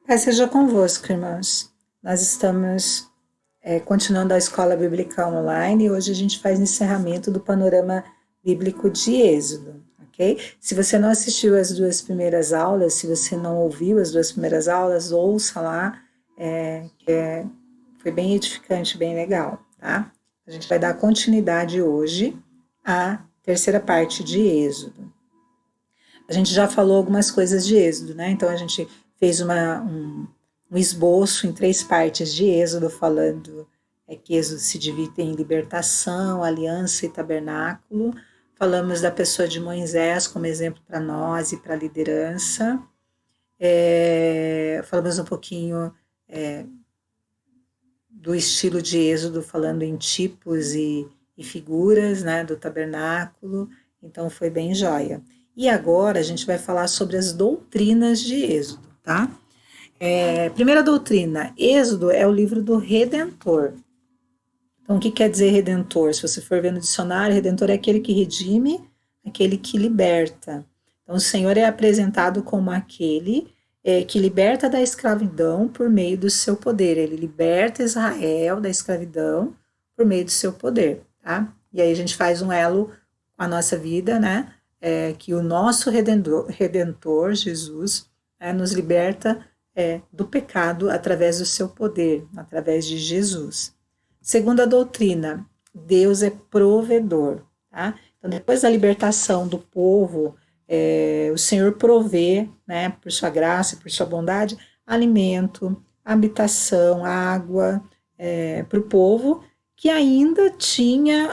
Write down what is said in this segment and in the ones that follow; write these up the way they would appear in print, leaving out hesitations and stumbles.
Paz seja convosco, irmãos. Nós estamos continuando a Escola Bíblica Online e hoje a gente faz o encerramento do panorama bíblico de Êxodo, ok? Se você não assistiu as duas primeiras aulas, se você não ouviu as duas primeiras aulas, ouça lá, foi bem edificante, bem legal, tá? A gente vai dar continuidade hoje à terceira parte de Êxodo. A gente já falou algumas coisas de Êxodo, né? Então a gente fez um esboço em três partes de Êxodo, falando que Êxodo se divide em libertação, aliança e tabernáculo. Falamos da pessoa de Moisés como exemplo para nós e para a liderança. Falamos um pouquinho do estilo de Êxodo, falando em tipos e figuras, né, do tabernáculo. Então foi bem joia. E agora a gente vai falar sobre as doutrinas de Êxodo, tá? Primeira doutrina, Êxodo é o livro do Redentor. Então, o que quer dizer Redentor? Se você for ver no dicionário, Redentor é aquele que redime, aquele que liberta. Então, o Senhor é apresentado como aquele que liberta da escravidão por meio do seu poder. Ele liberta Israel da escravidão por meio do seu poder, tá? E aí a gente faz um elo com a nossa vida, né? Que o nosso Redentor Jesus, nos liberta do pecado através do seu poder, através de Jesus. Segunda doutrina, Deus é provedor. Tá? Então, depois da libertação do povo, o Senhor provê, né, por sua graça, por sua bondade, alimento, habitação, água para o povo, que ainda tinha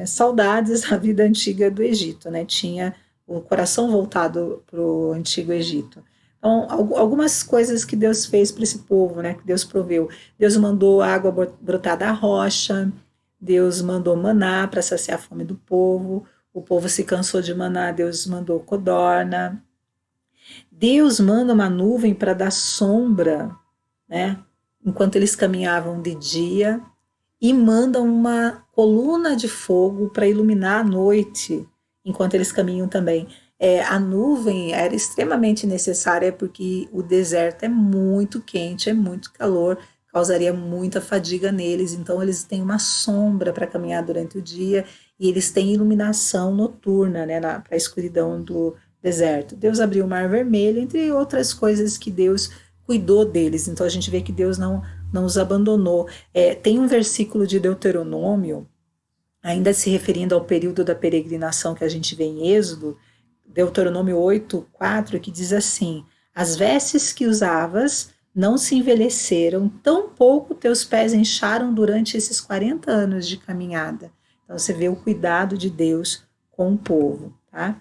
saudades da vida antiga do Egito, né? Tinha o coração voltado para o antigo Egito. Então, algumas coisas que Deus fez para esse povo, né? Que Deus proveu. Deus mandou água brotar da rocha, Deus mandou maná para saciar a fome do povo, o povo se cansou de maná, Deus mandou codorna. Deus manda uma nuvem para dar sombra, né? Enquanto eles caminhavam de dia, e manda uma coluna de fogo para iluminar a noite, enquanto eles caminham também. A nuvem era extremamente necessária porque o deserto é muito quente, é muito calor, causaria muita fadiga neles, então eles têm uma sombra para caminhar durante o dia e eles têm iluminação noturna, né, para a escuridão do deserto. Deus abriu o Mar Vermelho, entre outras coisas que Deus cuidou deles, então a gente vê que Deus não os abandonou. Tem um versículo de Deuteronômio, ainda se referindo ao período da peregrinação que a gente vê em Êxodo, Deuteronômio 8:4, que diz assim: as vestes que usavas não se envelheceram, tampouco teus pés incharam durante esses 40 anos de caminhada. Então você vê o cuidado de Deus com o povo. Tá?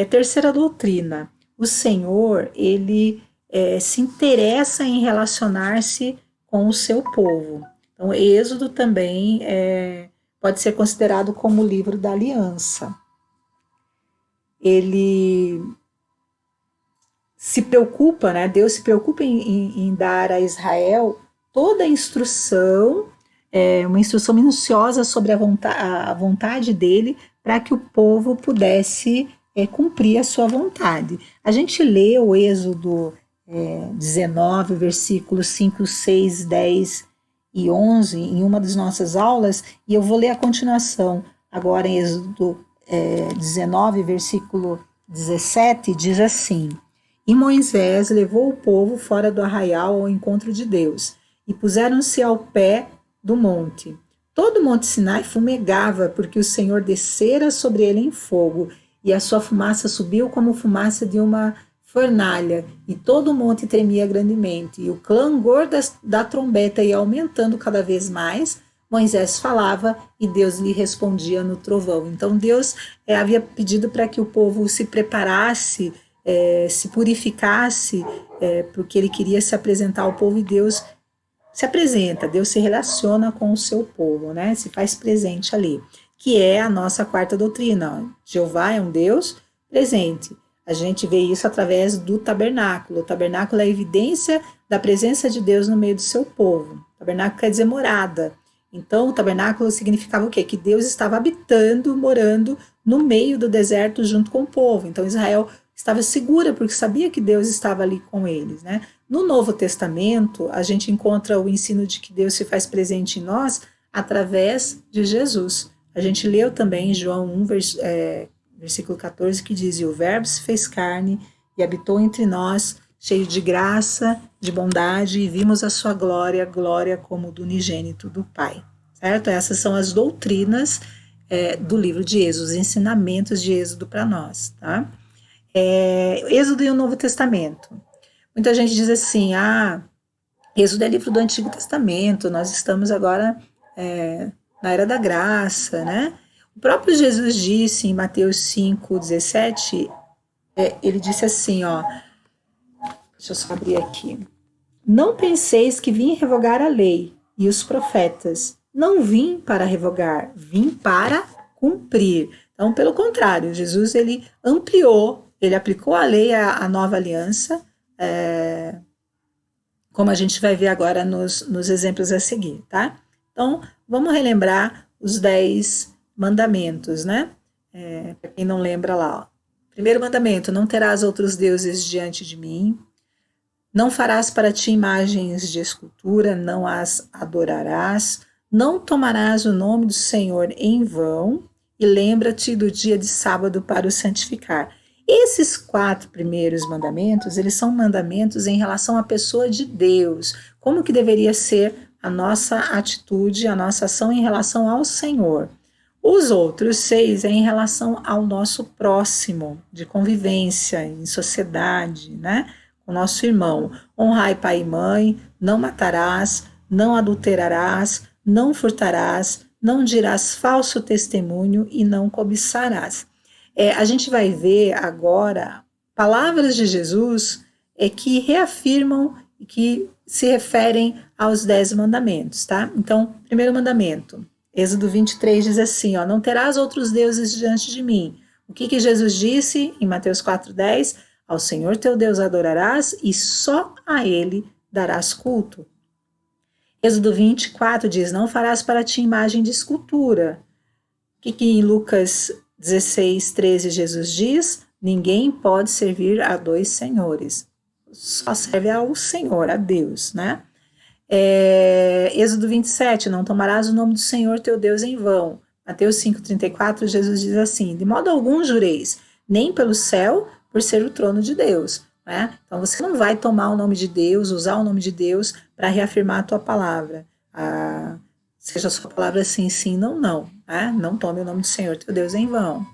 Terceira doutrina, o Senhor, ele se interessa em relacionar-se com o seu povo. Então, Êxodo também pode ser considerado como o livro da aliança. Ele se preocupa, né? Deus se preocupa em dar a Israel toda a instrução, uma instrução minuciosa sobre a vontade dele, para que o povo pudesse cumprir a sua vontade. A gente lê o Êxodo 19, versículos 5, 6, 10 e 11 em uma das nossas aulas, e eu vou ler a continuação agora em Êxodo 19, versículo 17, diz assim: e Moisés levou o povo fora do arraial ao encontro de Deus, e puseram-se ao pé do monte. Todo o monte Sinai fumegava, porque o Senhor descera sobre ele em fogo, e a sua fumaça subiu como fumaça de uma fornalha, e todo o monte tremia grandemente, e o clangor da trombeta ia aumentando cada vez mais. Moisés falava e Deus lhe respondia no trovão. Então Deus havia pedido para que o povo se preparasse, se purificasse, porque ele queria se apresentar ao povo, e Deus se apresenta, Deus se relaciona com o seu povo, né? Se faz presente ali, que é a nossa quarta doutrina. Jeová é um Deus presente. A gente vê isso através do tabernáculo. O tabernáculo é a evidência da presença de Deus no meio do seu povo. O tabernáculo quer dizer morada. Então, o tabernáculo significava o quê? Que Deus estava habitando, morando no meio do deserto junto com o povo. Então, Israel estava segura, porque sabia que Deus estava ali com eles, né? No Novo Testamento, a gente encontra o ensino de que Deus se faz presente em nós através de Jesus. A gente leu também em João 1, versículo 14, que diz: "E o Verbo se fez carne e habitou entre nós, cheio de graça, de bondade, e vimos a sua glória, glória como do unigênito do Pai." Certo? Essas são as doutrinas do livro de Êxodo, os ensinamentos de Êxodo para nós, tá? Êxodo e o Novo Testamento. Muita gente diz assim, Êxodo é livro do Antigo Testamento, nós estamos agora na Era da Graça, né? O próprio Jesus disse em Mateus 5,17, ele disse assim, deixa eu só abrir aqui. "Não penseis que vim revogar a lei e os profetas. Não vim para revogar, vim para cumprir." Então, pelo contrário, Jesus ele ampliou, ele aplicou a lei à nova aliança, como a gente vai ver agora nos exemplos a seguir, tá? Então, vamos relembrar os 10 mandamentos, né? Para quem não lembra lá, Primeiro mandamento: não terás outros deuses diante de mim. Não farás para ti imagens de escultura, não as adorarás. Não tomarás o nome do Senhor em vão. E lembra-te do dia de sábado para o santificar. Esses 4 primeiros mandamentos, eles são mandamentos em relação à pessoa de Deus. Como que deveria ser a nossa atitude, a nossa ação em relação ao Senhor. Os outros 6 é em relação ao nosso próximo, de convivência, em sociedade, né? O nosso irmão. Honrai pai e mãe, não matarás, não adulterarás, não furtarás, não dirás falso testemunho e não cobiçarás. A gente vai ver agora palavras de Jesus que reafirmam e que se referem aos 10 mandamentos, tá? Então, primeiro mandamento, Êxodo 23 diz assim, não terás outros deuses diante de mim. O que Jesus disse em Mateus 4,10? Ao Senhor teu Deus adorarás e só a ele darás culto. Êxodo 24 diz, não farás para ti imagem de escultura. O que em Lucas 16:13 Jesus diz? Ninguém pode servir a 2 senhores. Só serve ao Senhor, a Deus, né? Êxodo 27, não tomarás o nome do Senhor teu Deus em vão. Mateus 5,34, Jesus diz assim, de modo algum jureis, nem pelo céu, por ser o trono de Deus. Né? Então você não vai tomar o nome de Deus, usar o nome de Deus para reafirmar a tua palavra. Seja a sua palavra sim, sim, não, não. Né? Não tome o nome do Senhor teu Deus em vão.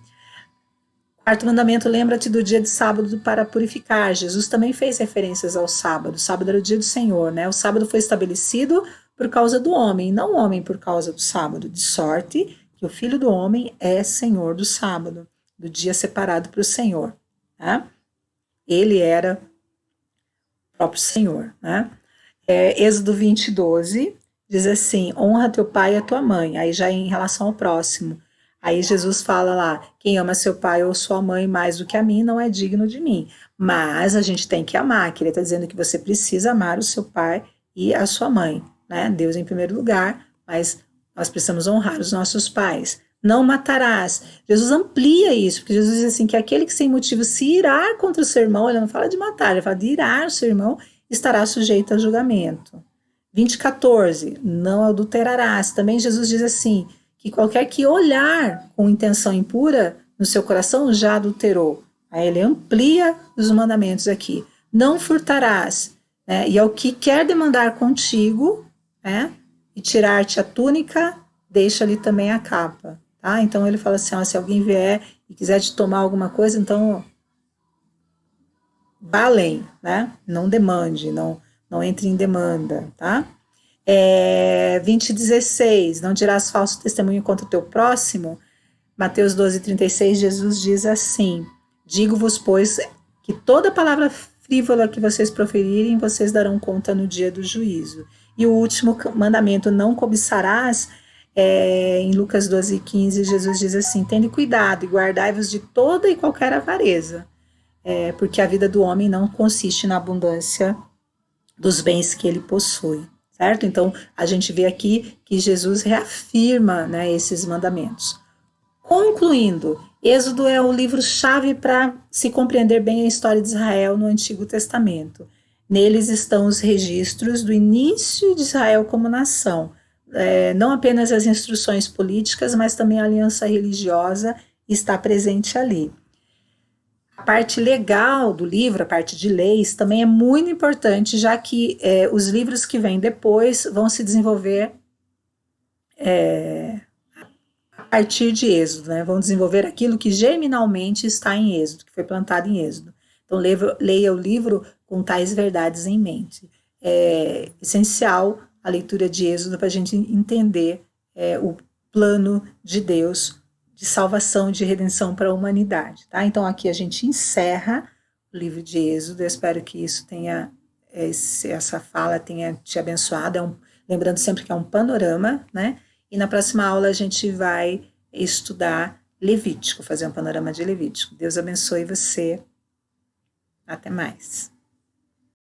Quarto mandamento, lembra-te do dia de sábado para purificar. Jesus também fez referências ao sábado. O sábado era o dia do Senhor, né? O sábado foi estabelecido por causa do homem, não o homem por causa do sábado. De sorte que o Filho do Homem é Senhor do sábado, do dia separado para o Senhor. Né? Ele era o próprio Senhor. Né? Êxodo 20:12 diz assim, honra teu pai e a tua mãe. Aí já em relação ao próximo. Aí Jesus fala lá, quem ama seu pai ou sua mãe mais do que a mim não é digno de mim. Mas a gente tem que amar, que ele está dizendo que você precisa amar o seu pai e a sua mãe. Né? Deus em primeiro lugar, mas nós precisamos honrar os nossos pais. Não matarás. Jesus amplia isso, porque Jesus diz assim, que aquele que sem motivo se irar contra o seu irmão, ele não fala de matar, ele fala de irar o seu irmão, estará sujeito a julgamento. 20:14, não adulterarás. Também Jesus diz assim, que qualquer que olhar com intenção impura no seu coração já adulterou. Aí ele amplia os mandamentos aqui. Não furtarás, né? E ao que quer demandar contigo, né? E tirar-te a túnica, deixa-lhe também a capa. Tá? Então ele fala assim, se alguém vier e quiser te tomar alguma coisa, então vá além, né? Não demande, não entre em demanda, tá? 20:16, não dirás falso testemunho contra o teu próximo. Mateus 12:36, Jesus diz assim, digo-vos, pois, que toda palavra frívola que vocês proferirem, vocês darão conta no dia do juízo. E o último mandamento, não cobiçarás, em Lucas 12:15, Jesus diz assim, tende cuidado e guardai-vos de toda e qualquer avareza, porque a vida do homem não consiste na abundância dos bens que ele possui. Certo? Então, a gente vê aqui que Jesus reafirma, né, esses mandamentos. Concluindo, Êxodo é o livro-chave para se compreender bem a história de Israel no Antigo Testamento. Neles estão os registros do início de Israel como nação, não apenas as instruções políticas, mas também a aliança religiosa está presente ali. A parte legal do livro, a parte de leis, também é muito importante, já que os livros que vêm depois vão se desenvolver a partir de Êxodo, né? Vão desenvolver aquilo que germinalmente está em Êxodo, que foi plantado em Êxodo. Então, leia o livro com tais verdades em mente. É essencial a leitura de Êxodo para a gente entender o plano de Deus de salvação, de redenção para a humanidade. Tá? Então, aqui a gente encerra o livro de Êxodo. Eu espero que isso tenha, essa fala tenha te abençoado. Lembrando sempre que é um panorama, né? E na próxima aula a gente vai estudar Levítico, fazer um panorama de Levítico. Deus abençoe você. Até mais.